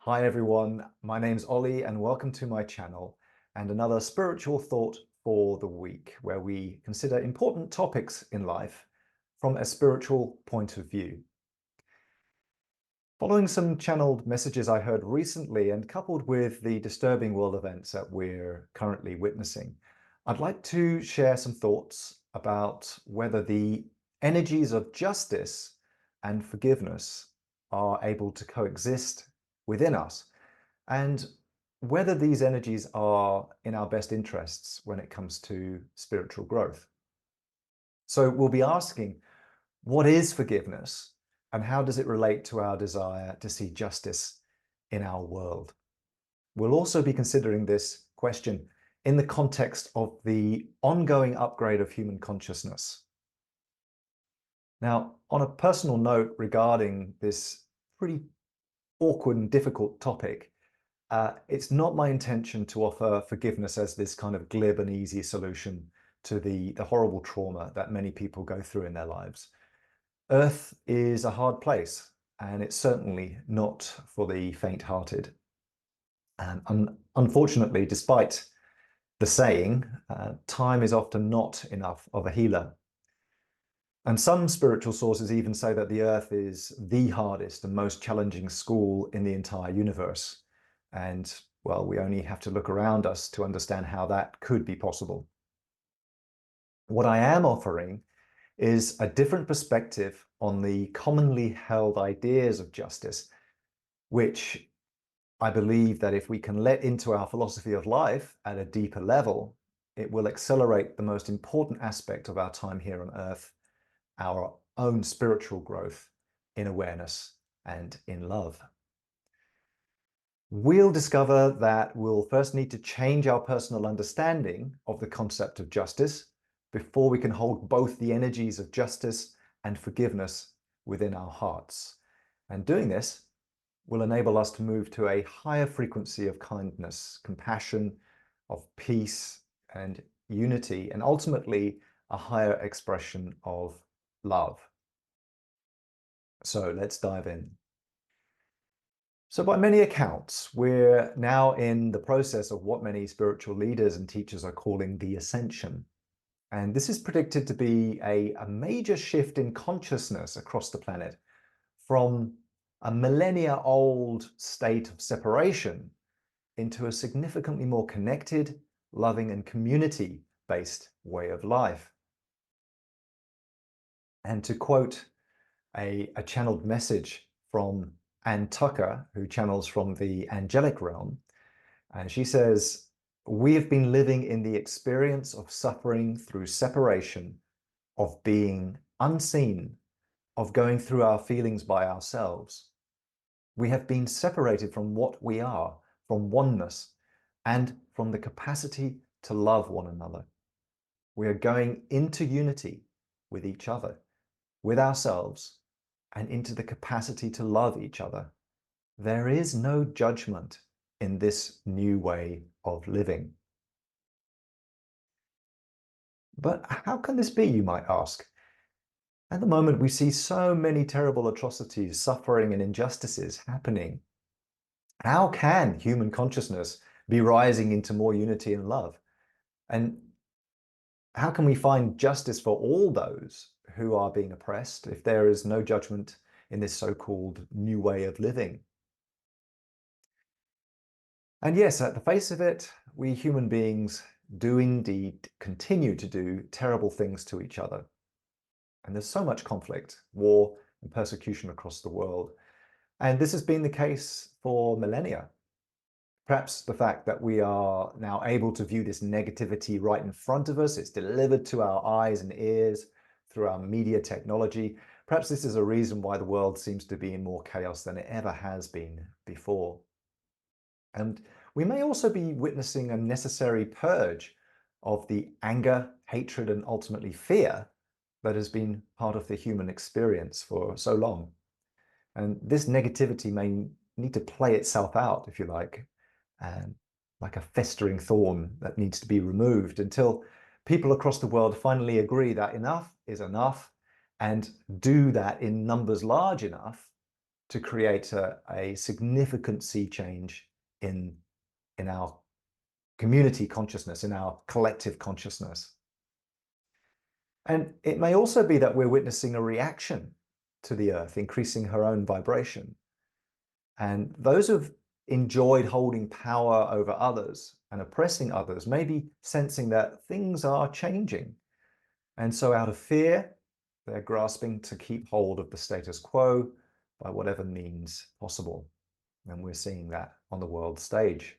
Hi everyone, my name's Ollie and welcome to my channel and another spiritual thought for the week where we consider important topics in life from a spiritual point of view. Following some channeled messages I heard recently and coupled with the disturbing world events that we're currently witnessing, I'd like to share some thoughts about whether the energies of justice and forgiveness are able to coexist within us, and whether these energies are in our best interests when it comes to spiritual growth. So we'll be asking, what is forgiveness and how does it relate to our desire to see justice in our world? We'll also be considering this question in the context of the ongoing upgrade of human consciousness. Now, on a personal note regarding this pretty awkward and difficult topic, it's not my intention to offer forgiveness as this kind of glib and easy solution to the horrible trauma that many people go through in their lives. Earth is a hard place, and it's certainly not for the faint-hearted. And unfortunately, despite the saying, time is often not enough of a healer. And some spiritual sources even say that the Earth is the hardest and most challenging school in the entire universe. And, well, we only have to look around us to understand how that could be possible. What I am offering is a different perspective on the commonly held ideas of justice, which I believe that if we can let into our philosophy of life at a deeper level, it will accelerate the most important aspect of our time here on Earth, our own spiritual growth in awareness and in love. We'll discover that we'll first need to change our personal understanding of the concept of justice before we can hold both the energies of justice and forgiveness within our hearts. And doing this will enable us to move to a higher frequency of kindness, compassion, of peace and unity, and ultimately a higher expression of love. So let's dive in. So by many accounts, we're now in the process of what many spiritual leaders and teachers are calling the ascension. And this is predicted to be a major shift in consciousness across the planet from a millennia-old state of separation into a significantly more connected, loving, and community-based way of life. And to quote a channeled message from Ann Tucker, who channels from the angelic realm, and she says, "We have been living in the experience of suffering through separation, of being unseen, of going through our feelings by ourselves. We have been separated from what we are, from oneness, and from the capacity to love one another. We are going into unity with each other, with ourselves, and into the capacity to love each other. There is no judgment in this new way of living." But how can this be, you might ask? At the moment, we see so many terrible atrocities, suffering, and injustices happening. How can human consciousness be rising into more unity and love? And how can we find justice for all those who are being oppressed if there is no judgment in this so-called new way of living? And yes, at the face of it, we human beings do indeed continue to do terrible things to each other. And there's so much conflict, war, and persecution across the world. And this has been the case for millennia. Perhaps the fact that we are now able to view this negativity right in front of us, it's delivered to our eyes and ears through our media technology. Perhaps this is a reason why the world seems to be in more chaos than it ever has been before. And we may also be witnessing a necessary purge of the anger, hatred, and ultimately fear that has been part of the human experience for so long. And this negativity may need to play itself out, if you like a festering thorn that needs to be removed until people across the world finally agree that enough is enough and do that in numbers large enough to create a significant sea change in our community consciousness, in our collective consciousness. And it may also be that we're witnessing a reaction to the Earth, increasing her own vibration. And those who've enjoyed holding power over others and oppressing others may be sensing that things are changing. And so out of fear, they're grasping to keep hold of the status quo by whatever means possible. And we're seeing that on the world stage.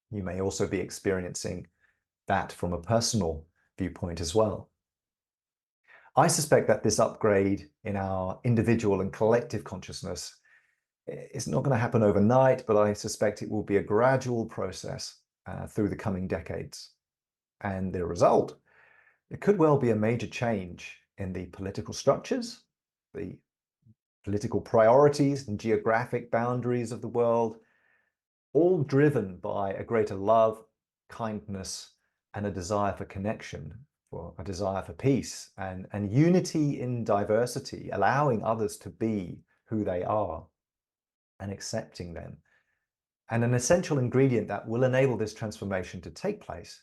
You may also be experiencing that from a personal viewpoint as well. I suspect that this upgrade in our individual and collective consciousness is not going to happen overnight, but I suspect it will be a gradual process through the coming decades. And the result, it could well be a major change in the political structures, the political priorities and geographic boundaries of the world, all driven by a greater love, kindness, and a desire for connection, for a desire for peace and unity in diversity, allowing others to be who they are and accepting them. And an essential ingredient that will enable this transformation to take place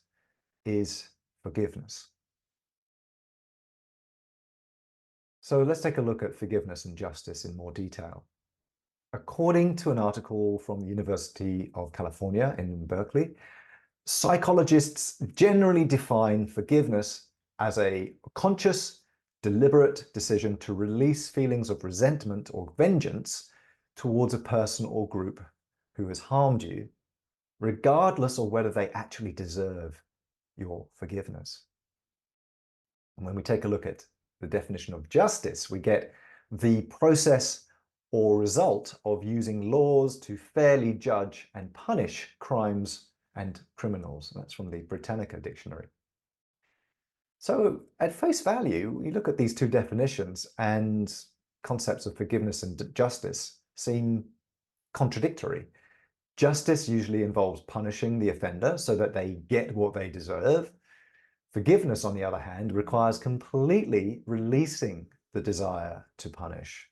is forgiveness. So let's take a look at forgiveness and justice in more detail. According to an article from the University of California in Berkeley, psychologists generally define forgiveness as a conscious, deliberate decision to release feelings of resentment or vengeance towards a person or group who has harmed you, regardless of whether they actually deserve your forgiveness. And when we take a look at the definition of justice, we get the process or result of using laws to fairly judge and punish crimes and criminals. That's from the Britannica Dictionary. So at face value, we look at these two definitions and concepts of forgiveness and justice seem contradictory. Justice usually involves punishing the offender so that they get what they deserve. Forgiveness, on the other hand, requires completely releasing the desire to punish.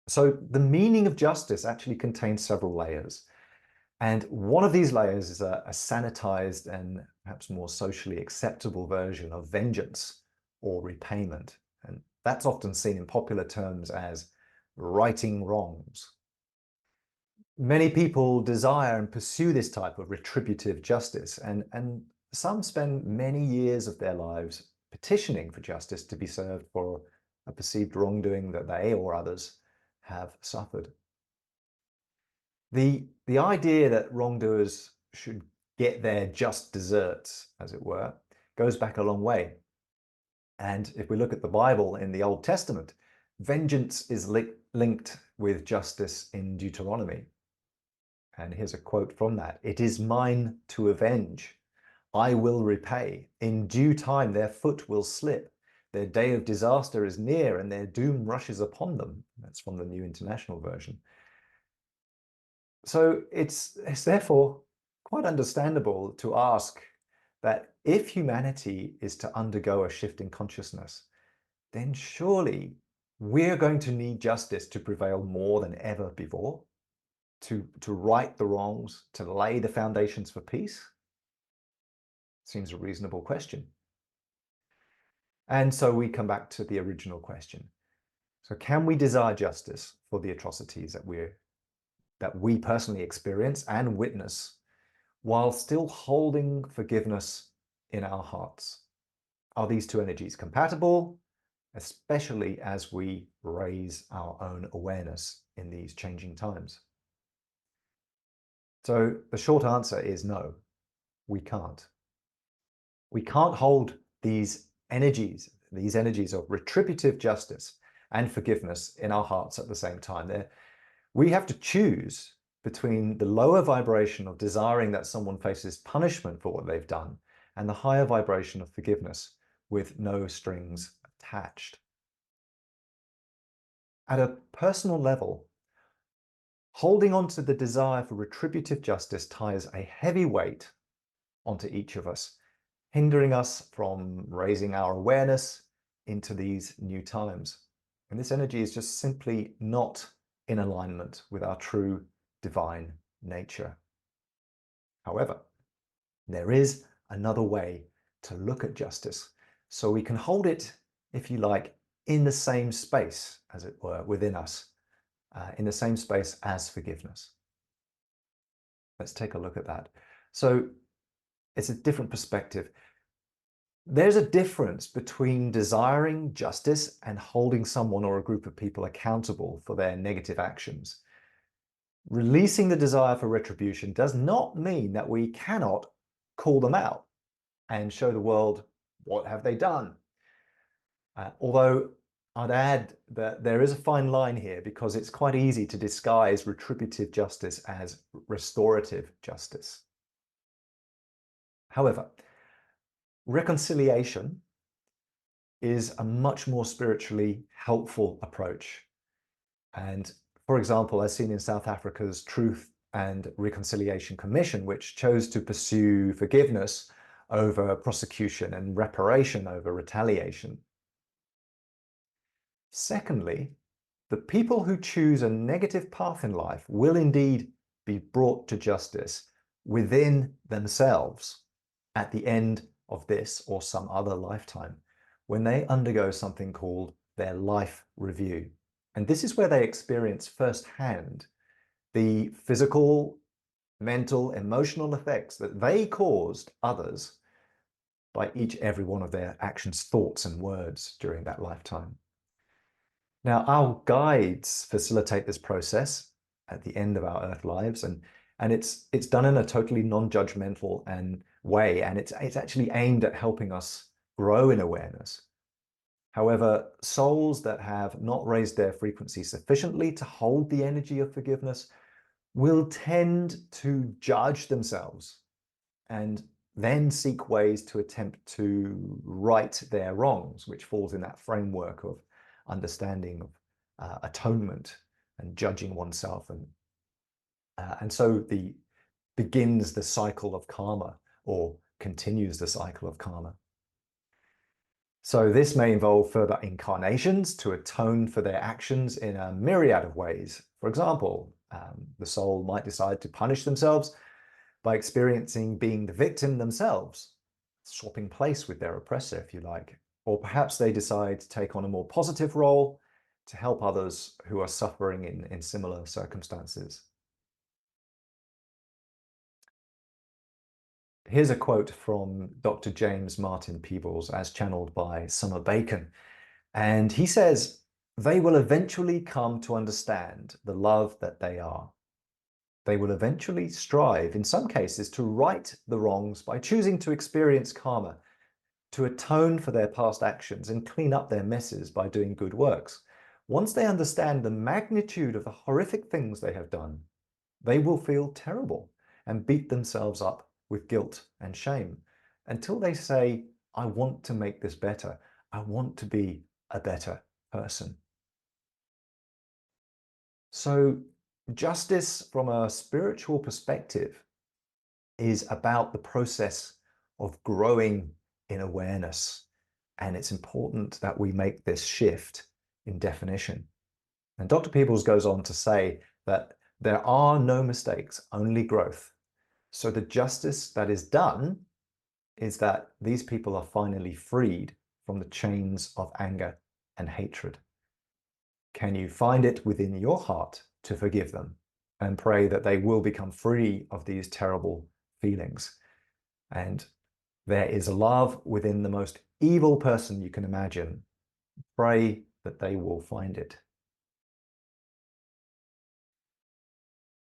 So the meaning of justice actually contains several layers. And one of these layers is a sanitized and perhaps more socially acceptable version of vengeance or repayment. And that's often seen in popular terms as righting wrongs. Many people desire and pursue this type of retributive justice, and some spend many years of their lives petitioning for justice to be served for a perceived wrongdoing that they or others have suffered. The idea that wrongdoers should get their just desserts, as it were, goes back a long way. And if we look at the Bible in the Old Testament, vengeance is linked with justice in Deuteronomy. And here's a quote from that. "It is mine to avenge. I will repay. In due time their foot will slip. Their day of disaster is near and their doom rushes upon them." That's from the New International Version. So it's therefore quite understandable to ask that if humanity is to undergo a shift in consciousness, then surely we're going to need justice to prevail more than ever before, to right the wrongs, to lay the foundations for peace? Seems a reasonable question. And so we come back to the original question. So can we desire justice for the atrocities that we personally experience and witness, while still holding forgiveness in our hearts? Are these two energies compatible, especially as we raise our own awareness in these changing times? So the short answer is no, we can't. We can't hold these energies of retributive justice and forgiveness in our hearts at the same time. We have to choose between the lower vibration of desiring that someone faces punishment for what they've done and the higher vibration of forgiveness with no strings attached. At a personal level, holding on to the desire for retributive justice ties a heavy weight onto each of us, hindering us from raising our awareness into these new times. And this energy is just simply not in alignment with our true divine nature. However, there is another way to look at justice, so we can hold it, if you like, in the same space, as it were, within us, in the same space as forgiveness. Let's take a look at that. So it's a different perspective. There's a difference between desiring justice and holding someone or a group of people accountable for their negative actions. Releasing the desire for retribution does not mean that we cannot call them out and show the world, what have they done? Although I'd add that there is a fine line here, because it's quite easy to disguise retributive justice as restorative justice. However, reconciliation is a much more spiritually helpful approach. And for example, as seen in South Africa's Truth and Reconciliation Commission, which chose to pursue forgiveness over prosecution and reparation over retaliation. Secondly, the people who choose a negative path in life will indeed be brought to justice within themselves at the end of this or some other lifetime, when they undergo something called their life review. And this is where they experience firsthand the physical, mental, emotional effects that they caused others by every one of their actions, thoughts, and words during that lifetime. Now, our guides facilitate this process at the end of our earth lives, and it's done in a totally non-judgmental way, and it's actually aimed at helping us grow in awareness. However, souls that have not raised their frequency sufficiently to hold the energy of forgiveness will tend to judge themselves and then seek ways to attempt to right their wrongs, which falls in that framework of understanding of atonement and judging oneself, and so begins the cycle of karma, or continues the cycle of karma. So this may involve further incarnations to atone for their actions in a myriad of ways. For example, the soul might decide to punish themselves by experiencing being the victim themselves, swapping place with their oppressor, if you like. Or perhaps they decide to take on a more positive role to help others who are suffering in similar circumstances. Here's a quote from Dr. James Martin Peebles, as channeled by Summer Bacon. And he says, "They will eventually come to understand the love that they are. They will eventually strive, in some cases, to right the wrongs by choosing to experience karma, to atone for their past actions and clean up their messes by doing good works. Once they understand the magnitude of the horrific things they have done, they will feel terrible and beat themselves up with guilt and shame, until they say, 'I want to make this better. I want to be a better person.'" So justice from a spiritual perspective is about the process of growing in awareness. And it's important that we make this shift in definition. And Dr. Peebles goes on to say that there are no mistakes, only growth. So the justice that is done is that these people are finally freed from the chains of anger and hatred. Can you find it within your heart to forgive them and pray that they will become free of these terrible feelings? And there is love within the most evil person you can imagine. Pray that they will find it.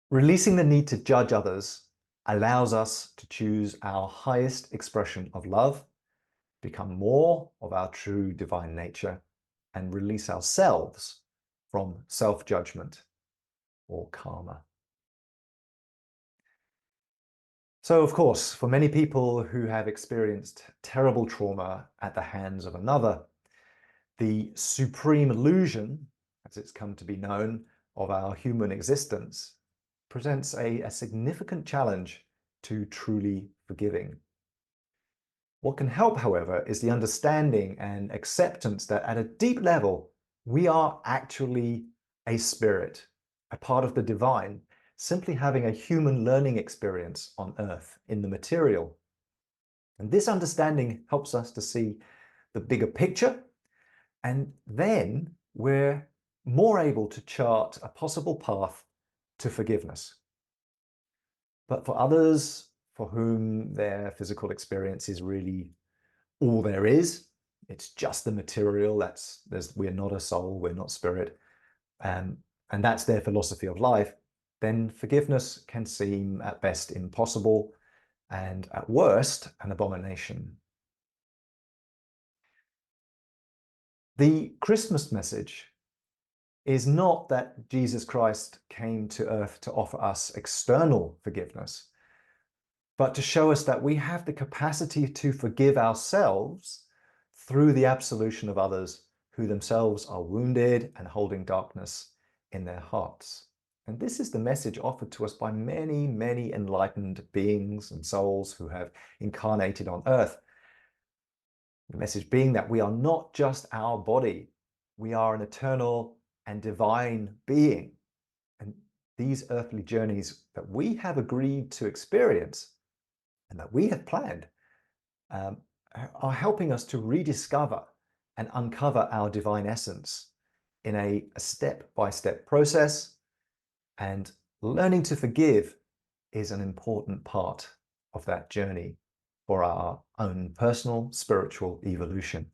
Releasing the need to judge others allows us to choose our highest expression of love, become more of our true divine nature, and release ourselves from self-judgment or karma. So, of course, for many people who have experienced terrible trauma at the hands of another, the supreme illusion, as it's come to be known, of our human existence presents a significant challenge to truly forgiving. What can help, however, is the understanding and acceptance that at a deep level, We are actually a spirit, a part of the divine, simply having a human learning experience on earth in the material. And this understanding helps us to see the bigger picture, and then we're more able to chart a possible path to forgiveness. But for others for whom their physical experience is really all there is, it's just the material, we're not a soul, we're not spirit, and that's their philosophy of life, then forgiveness can seem at best impossible and at worst an abomination. The Christmas message is not that Jesus Christ came to earth to offer us external forgiveness, but to show us that we have the capacity to forgive ourselves through the absolution of others who themselves are wounded and holding darkness in their hearts. And this is the message offered to us by many, many enlightened beings and souls who have incarnated on earth. The message being that we are not just our body, we are an eternal and divine being. And these earthly journeys that we have agreed to experience and that we have planned are helping us to rediscover and uncover our divine essence in a step-by-step process. And learning to forgive is an important part of that journey for our own personal spiritual evolution.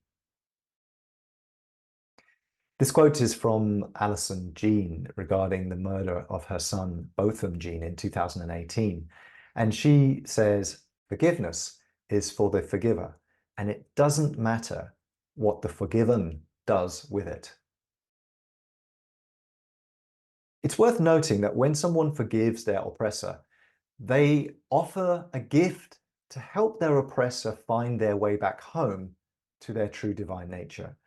This quote is from Alison Jean regarding the murder of her son, Botham Jean, in 2018. And she says, "Forgiveness is for the forgiver, and it doesn't matter what the forgiven does with it." It's worth noting that when someone forgives their oppressor, they offer a gift to help their oppressor find their way back home to their true divine nature.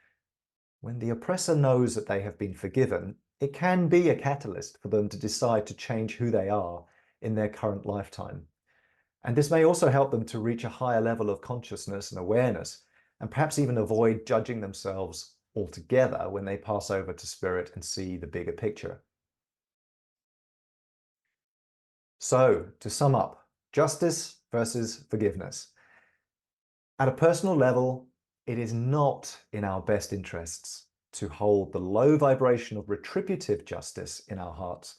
When the oppressor knows that they have been forgiven, it can be a catalyst for them to decide to change who they are in their current lifetime. And this may also help them to reach a higher level of consciousness and awareness, and perhaps even avoid judging themselves altogether when they pass over to spirit and see the bigger picture. So, to sum up, justice versus forgiveness. At a personal level, it is not in our best interests to hold the low vibration of retributive justice in our hearts,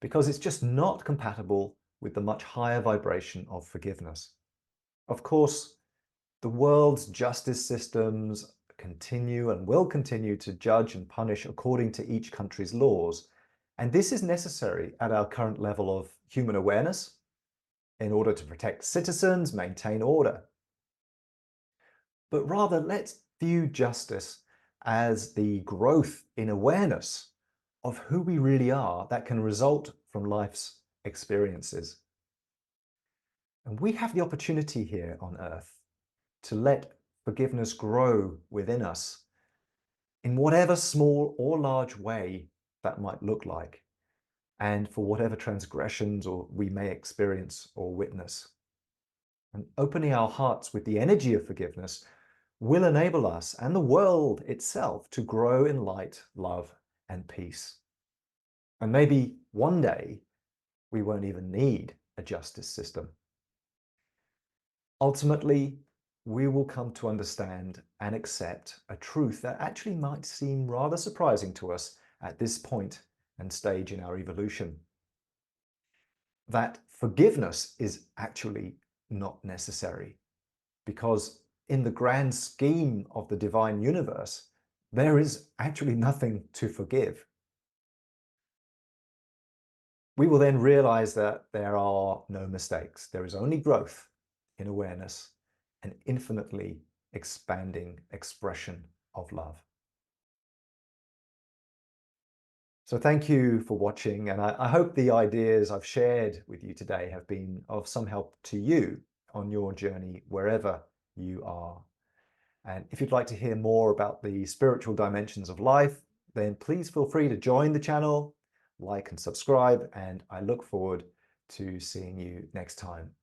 because it's just not compatible with the much higher vibration of forgiveness. Of course, the world's justice systems continue and will continue to judge and punish according to each country's laws. And this is necessary at our current level of human awareness in order to protect citizens, maintain order. But rather, let's view justice as the growth in awareness of who we really are that can result from life's experiences. And we have the opportunity here on earth to let forgiveness grow within us in whatever small or large way that might look like, and for whatever transgressions or we may experience or witness. And opening our hearts with the energy of forgiveness will enable us and the world itself to grow in light, love, and peace. And maybe one day we won't even need a justice system. Ultimately, we will come to understand and accept a truth that actually might seem rather surprising to us at this point and stage in our evolution. That forgiveness is actually not necessary, because in the grand scheme of the divine universe, there is actually nothing to forgive. We will then realize that there are no mistakes. There is only growth in awareness and infinitely expanding expression of love. So thank you for watching, and I hope the ideas I've shared with you today have been of some help to you on your journey wherever you are. And if you'd like to hear more about the spiritual dimensions of life, then please feel free to join the channel, like and subscribe, and I look forward to seeing you next time.